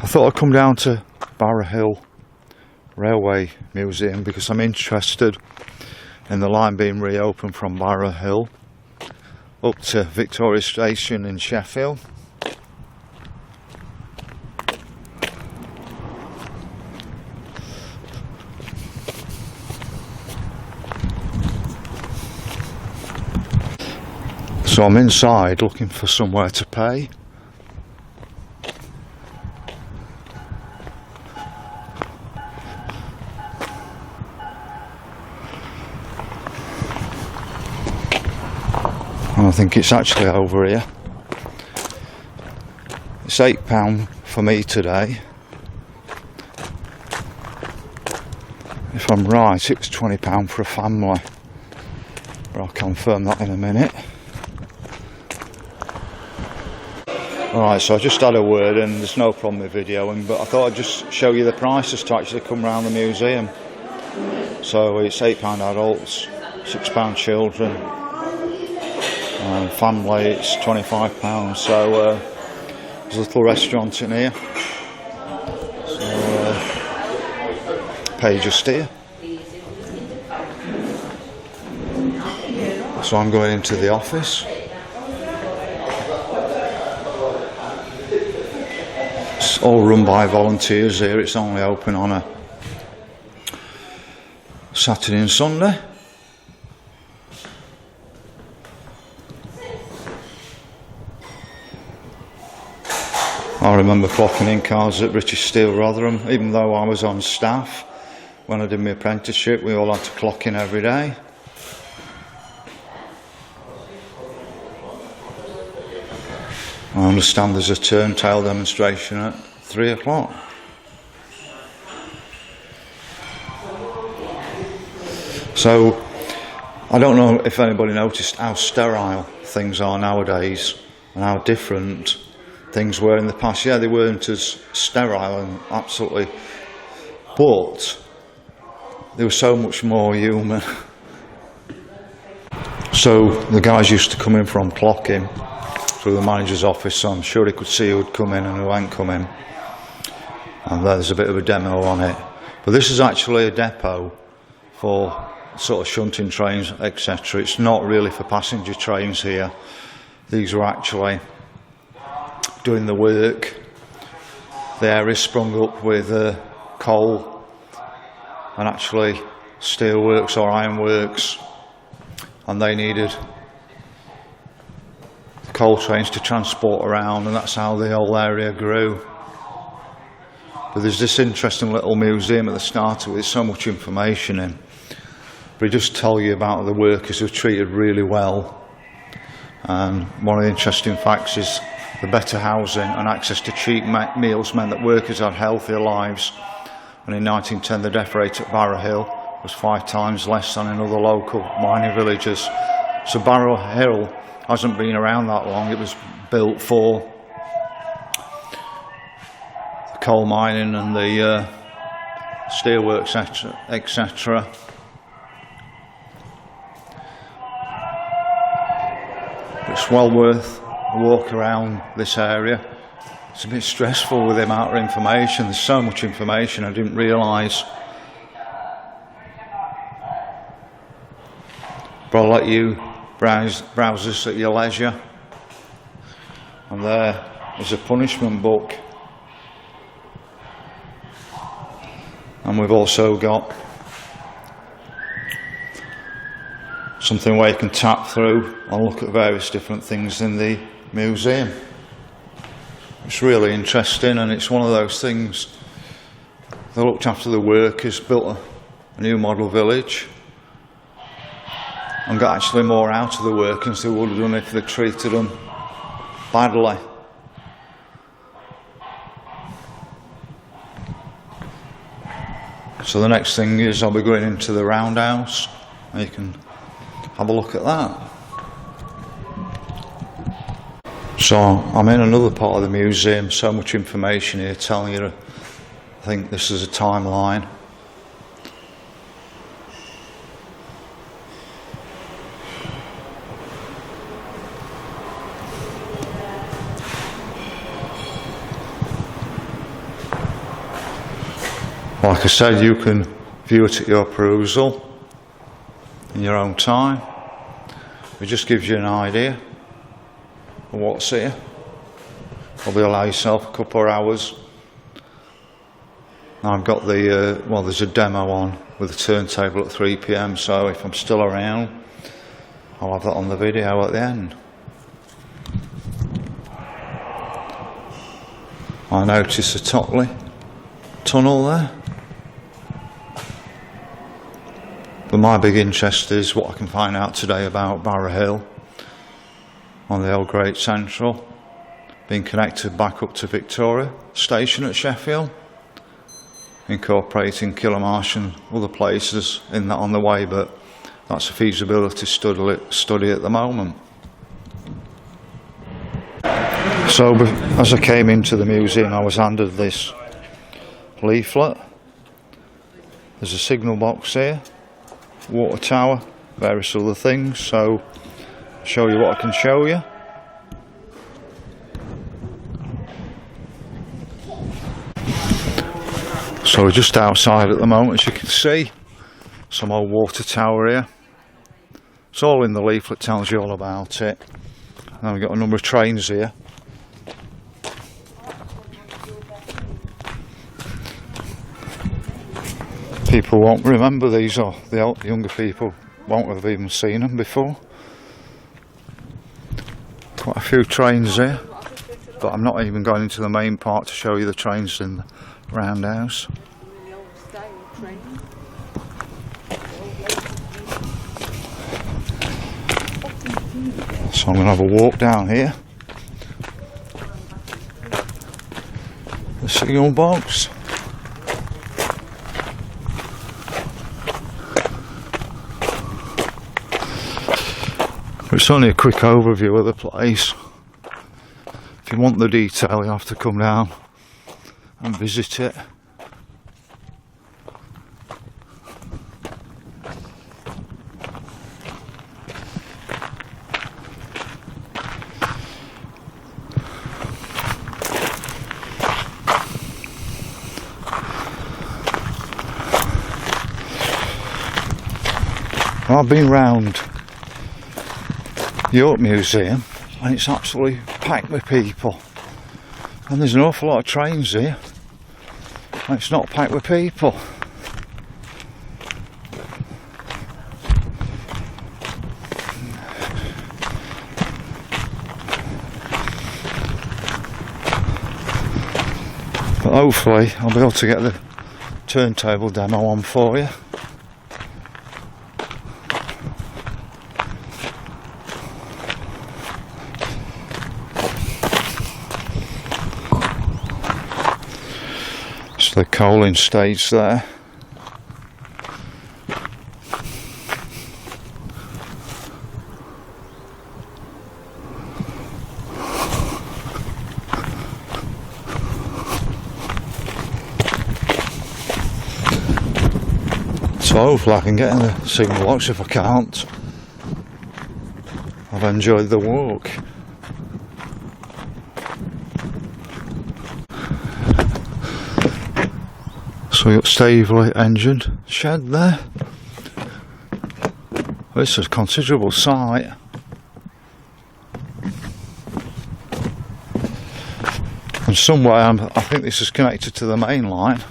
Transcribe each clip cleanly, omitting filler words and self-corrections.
thought I'd come down to Barrow Hill Railway Museum because I'm interested in the line being reopened from Barrow Hill up to Victoria Station in Sheffield. So I'm inside looking for somewhere to pay. And I think it's actually over here. It's £8 for me today. If I'm right, it's £20 for a family. But I'll confirm that in a minute. Alright, so I just had a word and there's no problem with videoing, but I thought I'd just show you the prices to actually come around the museum. So it's £8 adults, £6 children, and family it's £25. So there's a little restaurant in here. So pay just here. So I'm going into the office. It's all run by volunteers here. It's only open on a Saturday and Sunday. I remember clocking in cars at British Steel Rotherham, even though I was on staff. When I did my apprenticeship, we all had to clock in every day. I understand there's a turntable demonstration at 3 o'clock. So, I don't know if anybody noticed how sterile things are nowadays and how different things were in the past. Yeah, they weren't as sterile and absolutely, but they were so much more human. So the guys used to come in from clocking through the manager's office, so I'm sure he could see who would come in and who hadn't come in. And there's a bit of a demo on it. But this is actually a depot for sort of shunting trains, etc. It's not really for passenger trains here. These were actually doing the work. The area sprung up with coal and actually steelworks or ironworks, and they needed the coal trains to transport around, and that's how the whole area grew. But there's this interesting little museum at the start of it, there's so much information in, but it just tells you about the workers who were treated really well. And one of the interesting facts is the better housing and access to cheap meals meant that workers had healthier lives. And in 1910, the death rate at Barrow Hill was 5 times less than in other local mining villages. So Barrow Hill hasn't been around that long. It was built for the coal mining and the steelworks, etc. It's well worth a walk around this area. It's a bit stressful with the amount of information. There's so much information I didn't realise. But I'll let you browse this at your leisure. And there is a punishment book. And we've also got something where you can tap through and look at various different things in the museum. It's really interesting, and it's one of those things. They looked after the workers, built a new model village, and got actually more out of the workers than they would have done if they treated them badly. So the next thing is I'll be going into the Roundhouse, and you can have a look at that. So I'm in another part of the museum, so much information here telling you, I think this is a timeline. Like I said, you can view it at your perusal in your own time. It just gives you an idea of what's here. Probably allow yourself a couple of hours. I've got the, well, there's a demo on with the turntable at 3 PM, so if I'm still around, I'll have that on the video at the end. I noticed the Totley tunnel there. But my big interest is what I can find out today about Barrow Hill on the old Great Central, being connected back up to Victoria Station at Sheffield, incorporating Kilmarsh and other places in that on the way, but that's a feasibility study at the moment. So as I came into the museum, I was handed this leaflet. There's a signal box here, water tower, various other things, so I'll show you what I can show you. So we're just outside at the moment, as you can see, some old water tower here. It's all in the leaflet, tells you all about it. And then we've got a number of trains here. People won't remember these, or the younger people won't have even seen them before. Quite a few trains here, but I'm not even going into the main part to show you the trains in the Roundhouse. So I'm going to have a walk down here. The signal box. It's only a quick overview of the place. If you want the detail, you have to come down and visit it. I've been round York Museum and it's absolutely packed with people, and there's an awful lot of trains here and it's not packed with people. But hopefully I'll be able to get the turntable demo on for you. The coaling stage there. So hopefully I can get in the signal box. If I can't, I've enjoyed the walk. So we've got Staveley engine shed there. This is a considerable site. And somewhere I think this is connected to the main line.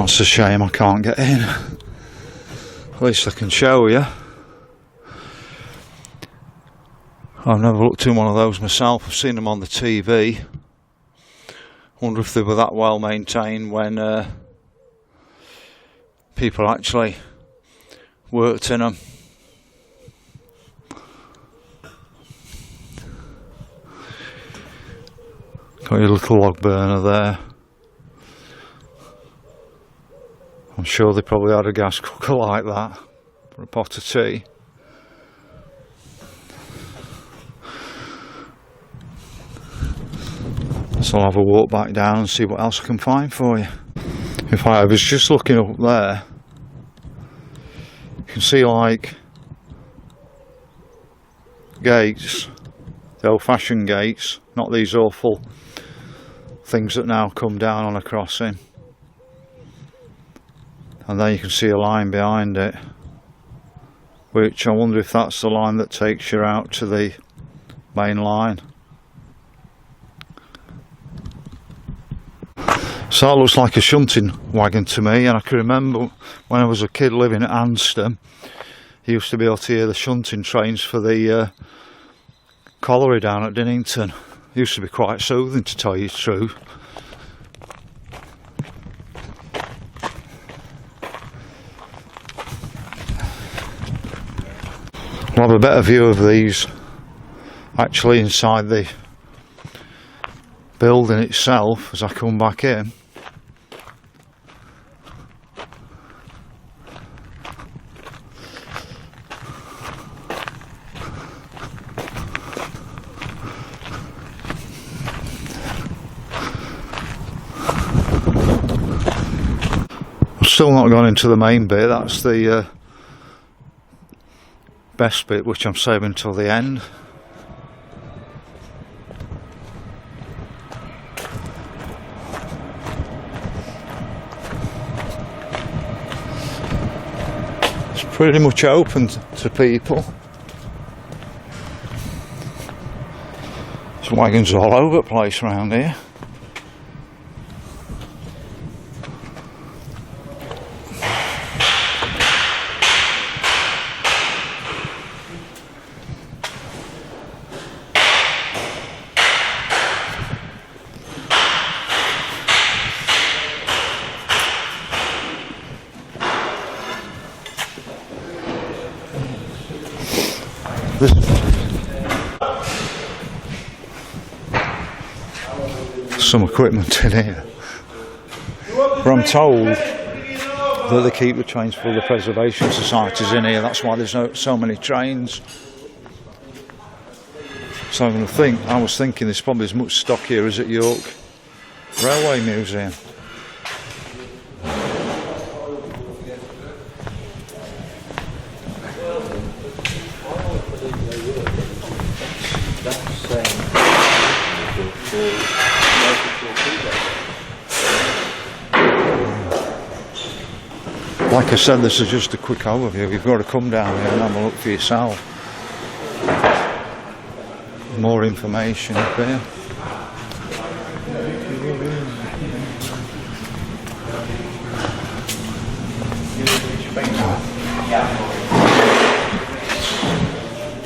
It's a shame I can't get in. At least I can show you. I've never looked in one of those myself. I've seen them on the TV. Wonder if they were that well maintained when people actually worked in them. Got your little log burner there. I'm sure they probably had a gas cooker like that. a pot of tea. So I'll have a walk back down and see what else I can find for you. In fact, I was just looking up there. You can see like gates, the old-fashioned gates, not these awful things that now come down on a crossing. And then you can see a line behind it, which I wonder if that's the line that takes you out to the main line. So that looks like a shunting wagon to me, and I can remember when I was a kid living at Anston, you used to be able to hear the shunting trains for the colliery down at Dinnington. It used to be quite soothing, to tell you the truth. I'll have a better view of these actually inside the building itself as I come back in. I've still not gone into the main bit. That's the best bit, which I'm saving till the end. It's pretty much open to people. There's wagons all over the place around here. Some equipment in here, but I'm told that they keep the trains for the preservation societies in here. That's why there's so many trains. So I was thinking there's probably as much stock here as at York Railway Museum. Like I said, this is just a quick overview. You've got to come down here and have a look for yourself. More information up here.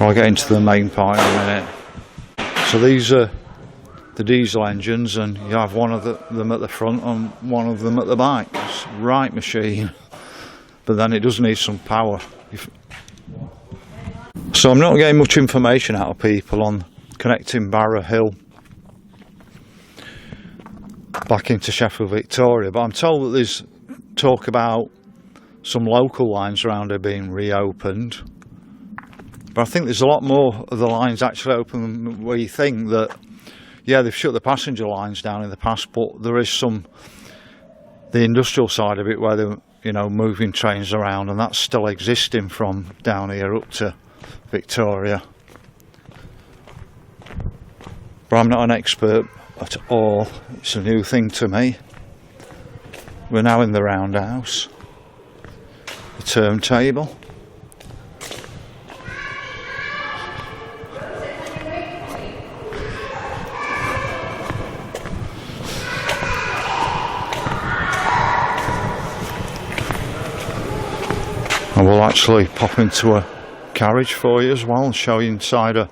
I'll get into the main part in a minute. So these are the diesel engines, and you have one of them at the front and one of them at the back. It's a right machine. But then it does need some power. So I'm not getting much information out of people on connecting Barrow Hill back into Sheffield, Victoria, but I'm told that there's talk about some local lines around here being reopened. But I think there's a lot more of the lines actually open where you think that, yeah, they've shut the passenger lines down in the past, but there is the industrial side of it where they're, moving trains around, and that's still existing from down here up to Victoria. But I'm not an expert at all. It's a new thing to me. We're now in the Roundhouse, the Turntable. I will actually pop into a carriage for you as well and show you inside a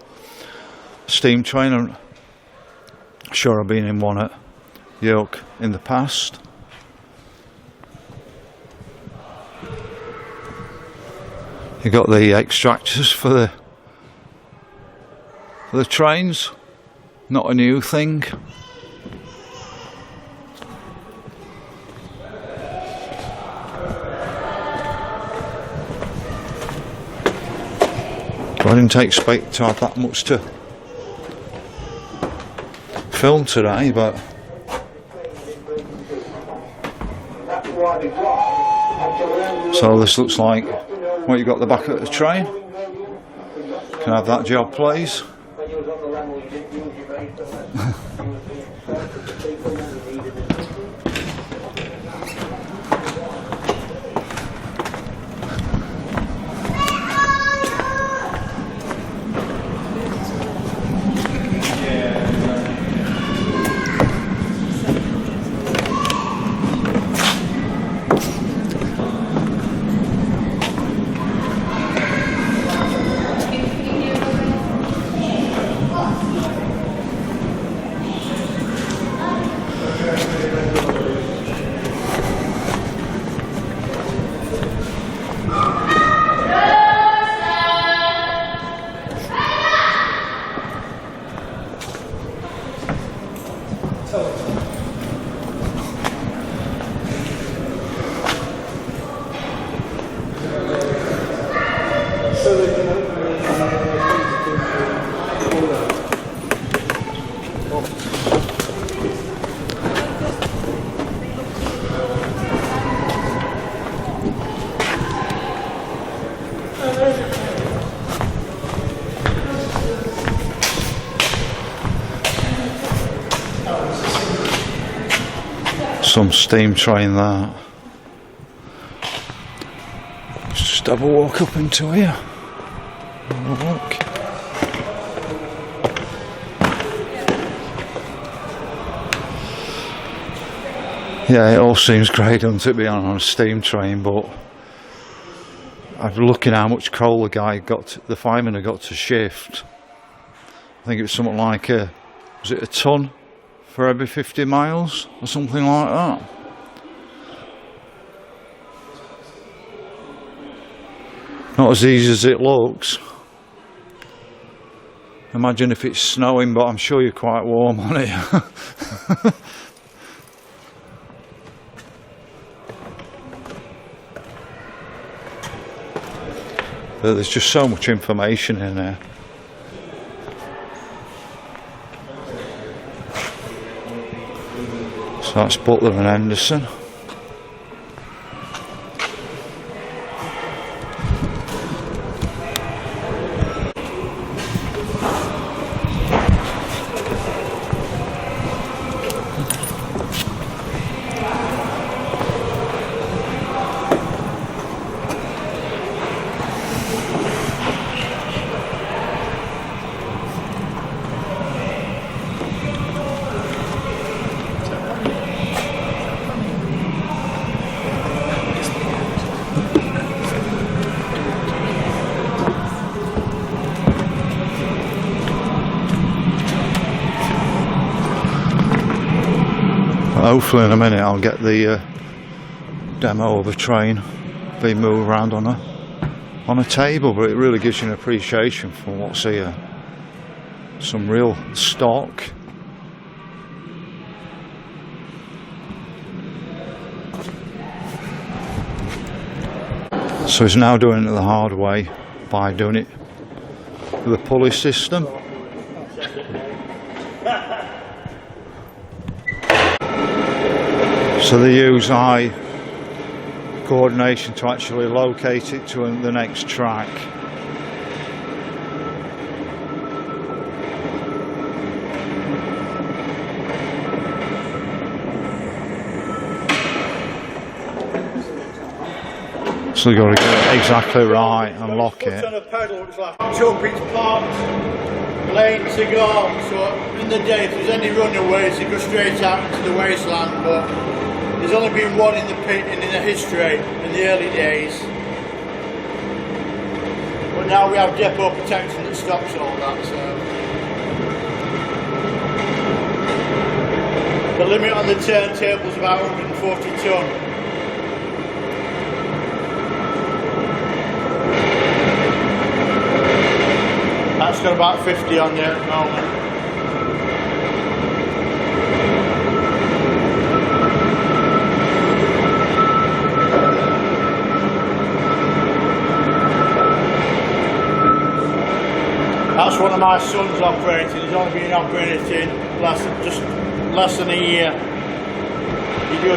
steam train. I'm sure I've been in one at York in the past. You've got the extractors for the trains, not a new thing. I didn't expect to have that much to film today, but so this looks like what you got at the back of the train. Can I have that job, please? Some steam train there. Let's just have a walk up into here. Have a look. Yeah, it all seems great, doesn't it, being on a steam train, but I'm looking how much coal the fireman had got to shift. I think it was something like was it a ton for every 50 miles or something like that? Not as easy as it looks. Imagine if it's snowing, but I'm sure you're quite warm on it. But there's just so much information in there. So that's Butler and Henderson. Hopefully in a minute I'll get the demo of a train being moved around on a table, but it really gives you an appreciation for what's here. Some real stock. So he's now doing it the hard way by doing it with a pulley system. So they use eye coordination to actually locate it to the next track. So you've got to get it exactly right and lock it. On a pedal, it's like jump, it's parked, lane to go. So in the day, if there's any runaways, they go straight out into the wasteland. But there's only been one in the pit and in the history in the early days. But now we have depot protection that stops all that. So the limit on the turntable is about 140 tonne. That's got about 50 on there at the moment. It's one of my sons operating. He's only been operating just less than a year. He do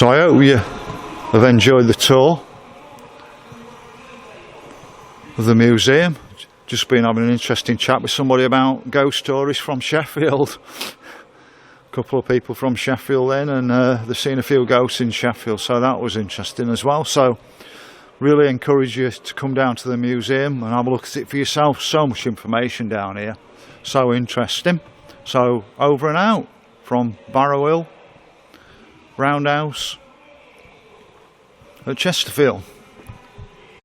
So I hope you have enjoyed the tour of the museum. Just been having an interesting chat with somebody about ghost stories from Sheffield. A couple of people from Sheffield then, and they've seen a few ghosts in Sheffield, so that was interesting as well. So really encourage you to come down to the museum and have a look at it for yourself. So much information down here, so interesting. So over and out from Barrow Hill, Roundhouse at Chesterfield.